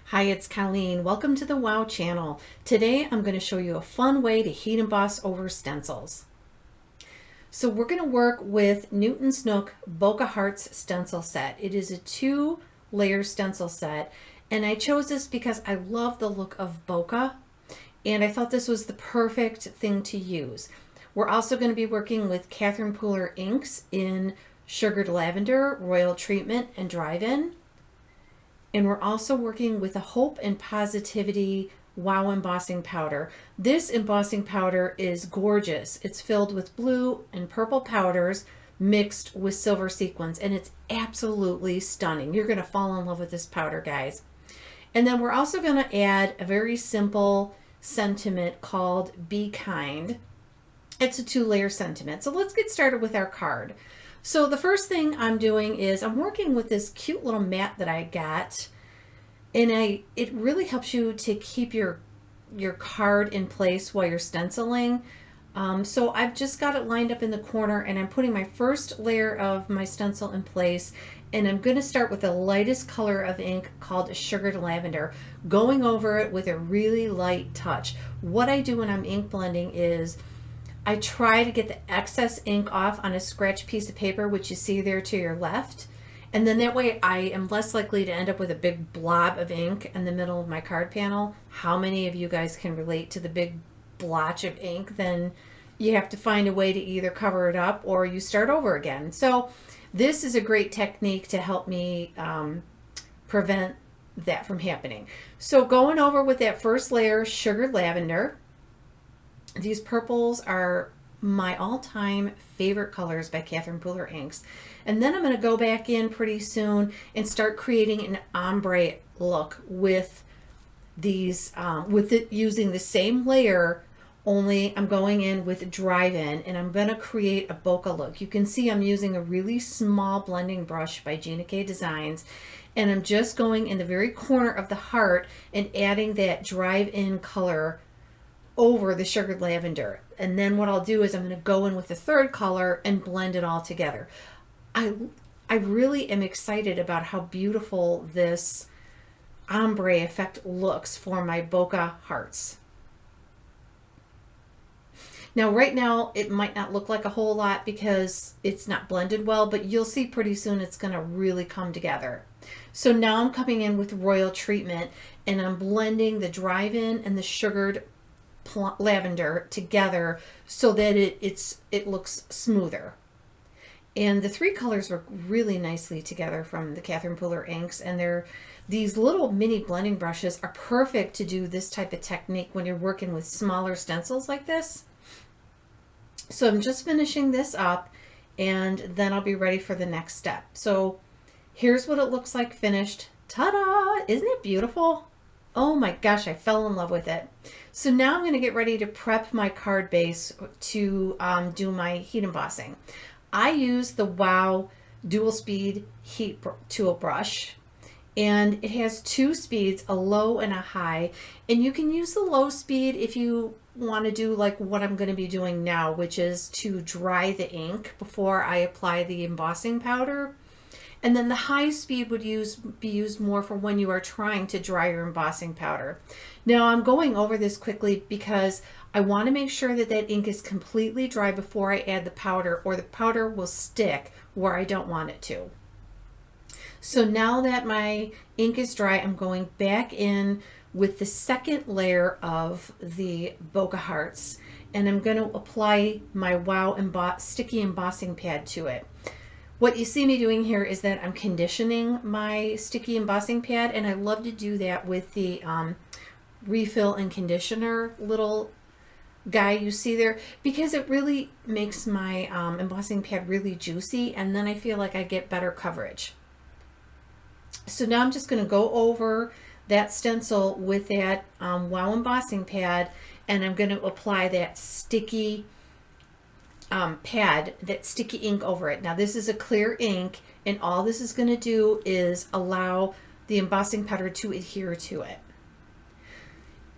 Hi, it's Colleen. Welcome to the WOW channel. Today I'm going to show you a fun way to heat emboss over stencils. So we're going to work with Newton's Nook Bokeh Hearts stencil set. It is a 2-layer stencil set, and I chose this because I love the look of bokeh, and I thought this was the perfect thing to use. We're also going to be working with Catherine Pooler inks in Sugared Lavender, Royal Treatment, and Drive-In. And we're also working with a Hope and Positivity WOW embossing powder. This embossing powder is gorgeous. It's filled with blue and purple powders mixed with silver sequins, and it's absolutely stunning. You're going to fall in love with this powder, guys. And then we're also going to add a very simple sentiment called Be Kind. It's a 2-layer sentiment. So let's get started with our card. So the first thing I'm doing is I'm working with this cute little mat that I got, and it really helps you to keep your card in place while you're stenciling. So I've just got it lined up in the corner, and I'm putting my first layer of my stencil in place, and I'm going to start with the lightest color of ink called Sugared Lavender, going over it with a really light touch. What I do when I'm ink blending is I try to get the excess ink off on a scratch piece of paper, which you see there to your left. And then that way I am less likely to end up with a big blob of ink in the middle of my card panel. How many of you guys can relate to the big blotch of ink? Then you have to find a way to either cover it up or you start over again. So this is a great technique to help me prevent that from happening. So going over with that first layer, Sugared Lavender. These purples are my all-time favorite colors by Catherine Pooler inks. And then I'm going to go back in pretty soon and start creating an ombre look with these, using the same layer, only I'm going in with Drive-In, and I'm going to create a bokeh look. You can see I'm using a really small blending brush by Gina K Designs, and I'm just going in the very corner of the heart and adding that Drive-In color over the Sugared Lavender. And then what I'll do is I'm going to go in with the third color and blend it all together. I really am excited about how beautiful this ombre effect looks for my bokeh hearts. Now right now it might not look like a whole lot because it's not blended well, but you'll see pretty soon it's going to really come together. So now I'm coming in with Royal Treatment, and I'm blending the Drive-In and the Sugared Lavender together so that it looks smoother. And the 3 colors work really nicely together from the Catherine Pooler inks, and these little mini blending brushes are perfect to do this type of technique when you're working with smaller stencils like this. So I'm just finishing this up, and then I'll be ready for the next step. So here's what it looks like finished. Ta-da! Isn't it beautiful? Oh my gosh, I fell in love with it. So now I'm going to get ready to prep my card base to do my heat embossing. I use the WOW dual speed heat tool brush, and it has 2 speeds, a low and a high, and you can use the low speed if you want to do like what I'm going to be doing now, which is to dry the ink before I apply the embossing powder. And then the high speed would be used more for when you are trying to dry your embossing powder. Now I'm going over this quickly because I want to make sure that that ink is completely dry before I add the powder, or the powder will stick where I don't want it to. So now that my ink is dry, I'm going back in with the second layer of the bokeh hearts, and I'm going to apply my WOW sticky embossing pad to it. What you see me doing here is that I'm conditioning my sticky embossing pad, and I love to do that with the refill and conditioner little guy you see there, because it really makes my embossing pad really juicy, and then I feel like I get better coverage. So now I'm just going to go over that stencil with that WOW embossing pad, and I'm going to apply that sticky pad, that sticky ink over it. Now this is a clear ink, and all this is going to do is allow the embossing powder to adhere to it.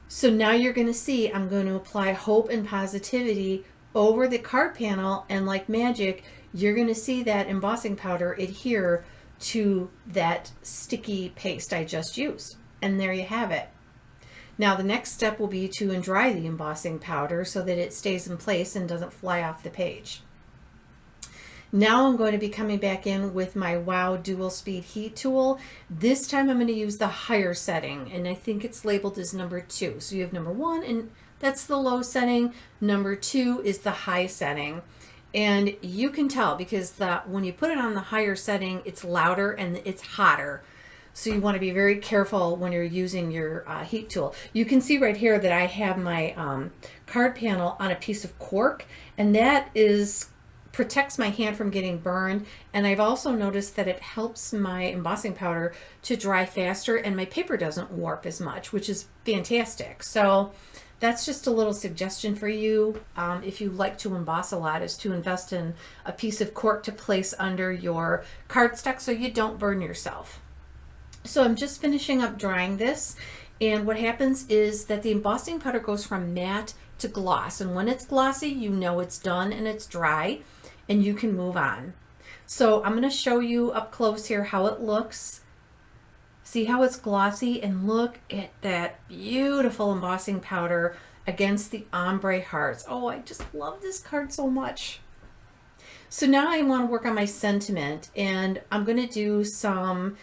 So now you're going to see I'm going to apply Hope and Positivity over the card panel, and like magic you're going to see that embossing powder adhere to that sticky paste I just used. And there you have it. Now the next step will be to dry the embossing powder so that it stays in place and doesn't fly off the page. Now I'm going to be coming back in with my WOW dual speed heat tool. This time I'm going to use the higher setting, and I think it's labeled as number 2. So you have number 1, and that's the low setting. Number 2 is the high setting. And you can tell because when you put it on the higher setting, it's louder and it's hotter. So you want to be very careful when you're using your heat tool. You can see right here that I have my card panel on a piece of cork, and that protects my hand from getting burned. And I've also noticed that it helps my embossing powder to dry faster, and my paper doesn't warp as much, which is fantastic. So that's just a little suggestion for you if you like to emboss a lot, is to invest in a piece of cork to place under your cardstock so you don't burn yourself. So I'm just finishing up drying this, and what happens is that the embossing powder goes from matte to gloss, and when it's glossy, you know it's done and it's dry and you can move on. So I'm going to show you up close here how it looks. See how it's glossy, and look at that beautiful embossing powder against the ombre hearts. Oh, I just love this card so much. So now I want to work on my sentiment, and I'm going to do some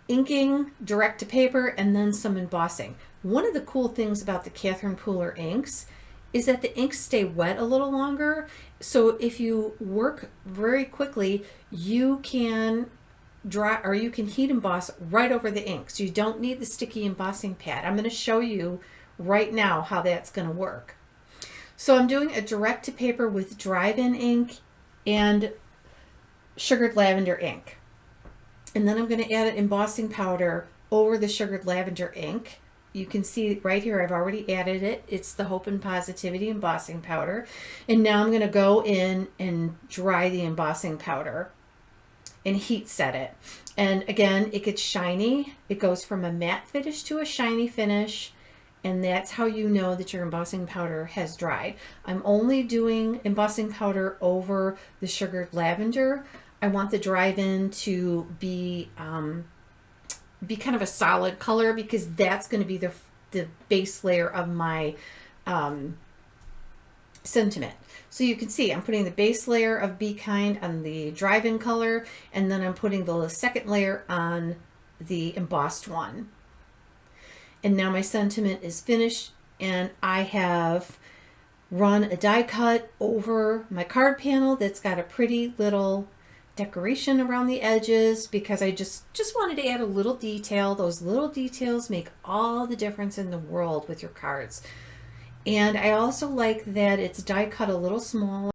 inking direct to paper and then some embossing. One of the cool things about the Catherine Pooler inks is that the inks stay wet a little longer. So if you work very quickly, you can dry, or you can heat emboss right over the ink. So you don't need the sticky embossing pad. I'm going to show you right now how that's going to work. So I'm doing a direct to paper with drive-in ink and sugared lavender ink. And then I'm going to add an embossing powder over the sugared lavender ink. You can see right here I've already added it. It's the Hope and Positivity embossing powder. And now I'm going to go in and dry the embossing powder and heat set it. And again, it gets shiny. It goes from a matte finish to a shiny finish. And that's how you know that your embossing powder has dried. I'm only doing embossing powder over the sugared lavender. I want the drive-in to be kind of a solid color, because that's going to be the base layer of my sentiment. So you can see I'm putting the base layer of Be Kind on the drive-in color, and then I'm putting the second layer on the embossed one. And now my sentiment is finished, and I have run a die cut over my card panel that's got a pretty little decoration around the edges, because I just wanted to add a little detail. Those little details make all the difference in the world with your cards. And I also like that it's die cut a little smaller.